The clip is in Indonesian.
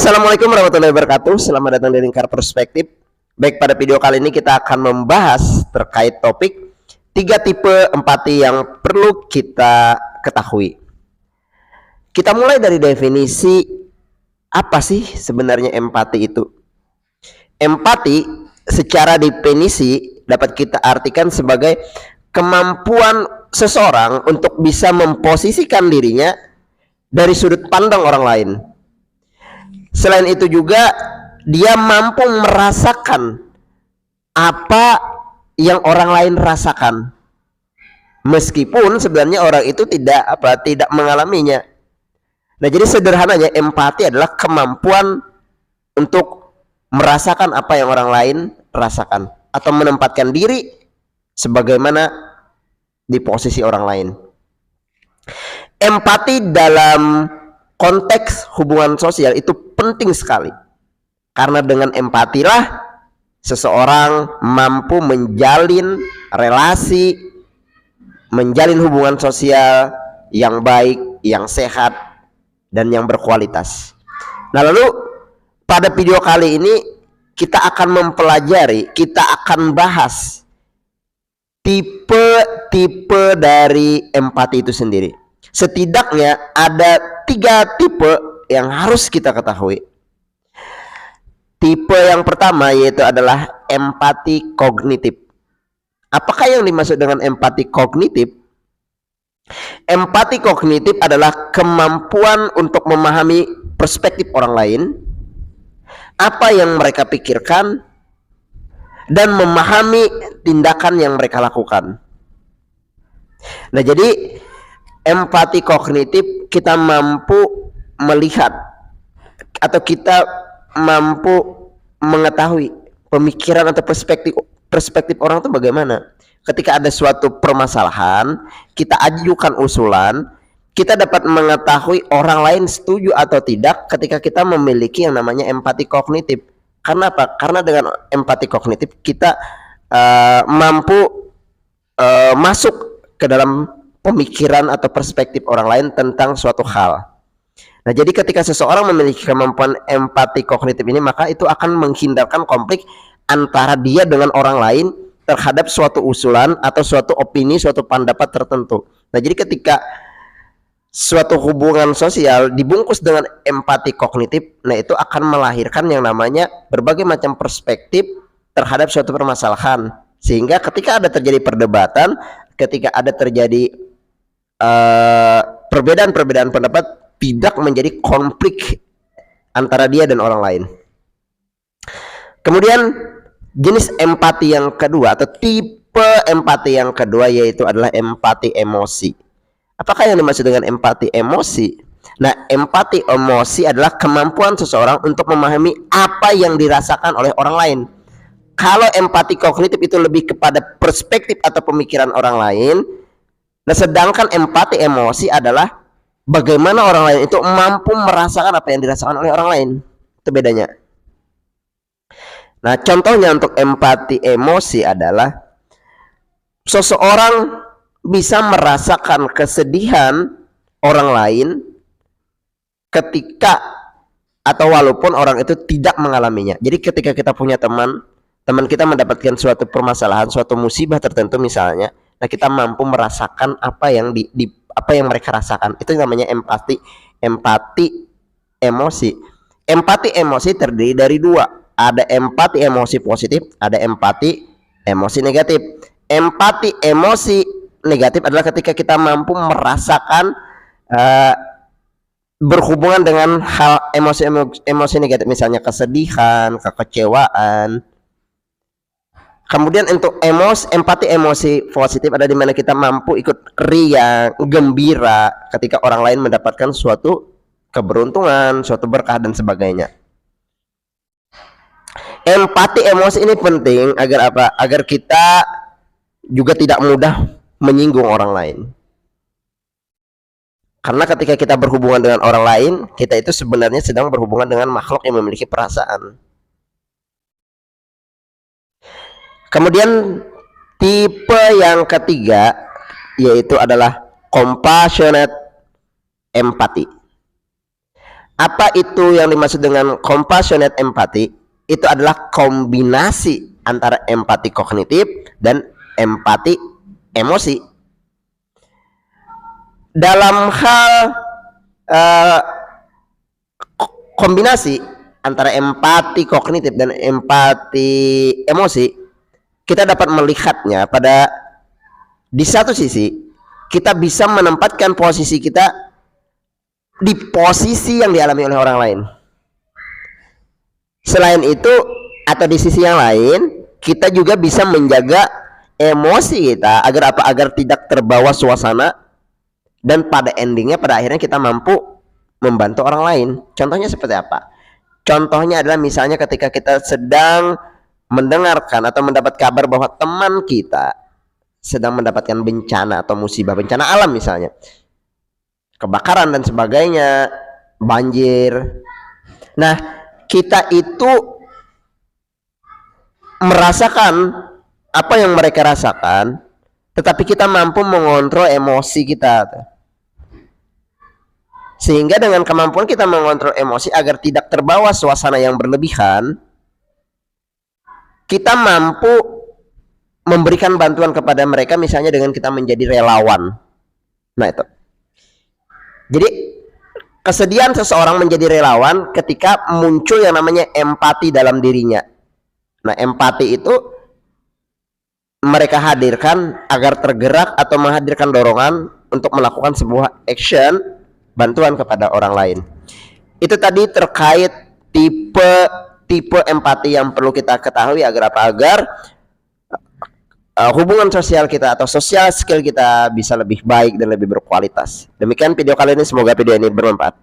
Assalamualaikum warahmatullahi wabarakatuh. Selamat datang di Lingkar Perspektif. Baik, pada video kali ini kita akan membahas terkait topik 3 tipe empati yang perlu kita ketahui. Kita mulai dari definisi apa sih sebenarnya empati itu. Empati secara definisi dapat kita artikan sebagai kemampuan seseorang untuk bisa memposisikan dirinya dari sudut pandang orang lain. Selain itu juga dia mampu merasakan apa yang orang lain rasakan, meskipun sebenarnya orang itu tidak mengalaminya. Nah, jadi sederhananya empati adalah kemampuan untuk merasakan apa yang orang lain rasakan atau menempatkan diri sebagaimana di posisi orang lain. Empati dalam konteks hubungan sosial itu penting sekali, karena dengan empatilah seseorang mampu menjalin relasi, menjalin hubungan sosial yang baik, yang sehat, dan yang berkualitas. Nah, lalu pada video kali ini kita akan mempelajari, kita akan bahas tipe-tipe dari empati itu sendiri. Setidaknya ada 3 tipe yang harus kita ketahui. Tipe yang pertama yaitu adalah empati kognitif. Apakah yang dimaksud dengan empati kognitif? Empati kognitif adalah kemampuan untuk memahami perspektif orang lain, apa yang mereka pikirkan, dan memahami tindakan yang mereka lakukan. Nah, jadi empati kognitif kita mampu melihat atau kita mampu mengetahui pemikiran atau perspektif orang itu bagaimana. Ketika ada suatu permasalahan, kita ajukan usulan, kita dapat mengetahui orang lain setuju atau tidak ketika kita memiliki yang namanya empati kognitif. Karena apa? Karena dengan empati kognitif kita mampu masuk ke dalam pemikiran atau perspektif orang lain tentang suatu hal. Nah, jadi ketika seseorang memiliki kemampuan empati kognitif ini, maka itu akan menghindarkan konflik antara dia dengan orang lain terhadap suatu usulan atau suatu opini, suatu pendapat tertentu. Nah, jadi ketika suatu hubungan sosial dibungkus dengan empati kognitif, nah itu akan melahirkan yang namanya berbagai macam perspektif terhadap suatu permasalahan. Sehingga ketika ada terjadi perdebatan, ketika ada terjadi perbedaan pendapat, tidak menjadi konflik antara dia dan orang lain. Kemudian jenis empati yang kedua atau tipe empati yang kedua yaitu adalah empati emosi. Apakah yang dimaksud dengan empati emosi? Nah, empati emosi adalah kemampuan seseorang untuk memahami apa yang dirasakan oleh orang lain. Kalau empati kognitif itu lebih kepada perspektif atau pemikiran orang lain. Nah, sedangkan empati emosi adalah bagaimana orang lain itu mampu merasakan apa yang dirasakan oleh orang lain. Itu bedanya. Nah, contohnya untuk empati emosi adalah seseorang bisa merasakan kesedihan orang lain ketika atau walaupun orang itu tidak mengalaminya. Jadi ketika kita punya teman kita mendapatkan suatu permasalahan, suatu musibah tertentu misalnya, nah kita mampu merasakan apa yang apa yang mereka rasakan. Itu namanya empati emosi. Empati emosi terdiri dari 2. Ada empati emosi positif, ada empati emosi negatif. Empati emosi negatif adalah ketika kita mampu merasakan berhubungan dengan hal emosi negatif, misalnya kesedihan, kekecewaan. Kemudian untuk empati emosi positif ada di mana kita mampu ikut riang, gembira ketika orang lain mendapatkan suatu keberuntungan, suatu berkah dan sebagainya. Empati emosi ini penting agar apa? Agar kita juga tidak mudah menyinggung orang lain. Karena ketika kita berhubungan dengan orang lain, kita itu sebenarnya sedang berhubungan dengan makhluk yang memiliki perasaan. Kemudian tipe yang ketiga yaitu adalah compassionate empathy. Apa itu yang dimaksud dengan compassionate empathy? Itu adalah kombinasi antara empati kognitif dan empati emosi. Dalam hal kombinasi antara empati kognitif dan empati emosi, kita dapat melihatnya pada di satu sisi kita bisa menempatkan posisi kita di posisi yang dialami oleh orang lain. Selain itu, atau di sisi yang lain, kita juga bisa menjaga emosi kita agar apa? Agar tidak terbawa suasana, dan pada endingnya, pada akhirnya kita mampu membantu orang lain. Contohnya seperti apa? Contohnya adalah misalnya ketika kita sedang mendengarkan atau mendapat kabar bahwa teman kita sedang mendapatkan bencana atau musibah, bencana alam misalnya, kebakaran dan sebagainya, banjir. Nah, kita itu merasakan apa yang mereka rasakan, tetapi kita mampu mengontrol emosi kita. Sehingga dengan kemampuan kita mengontrol emosi agar tidak terbawa suasana yang berlebihan, kita mampu memberikan bantuan kepada mereka, misalnya dengan kita menjadi relawan. Nah itu. Jadi kesediaan seseorang menjadi relawan ketika muncul yang namanya empati dalam dirinya. Nah, empati itu mereka hadirkan agar tergerak atau menghadirkan dorongan untuk melakukan sebuah action bantuan kepada orang lain. Itu tadi terkait tipe empati yang perlu kita ketahui agar apa? Agar hubungan sosial kita atau social skill kita bisa lebih baik dan lebih berkualitas. Demikian video kali ini, semoga video ini bermanfaat.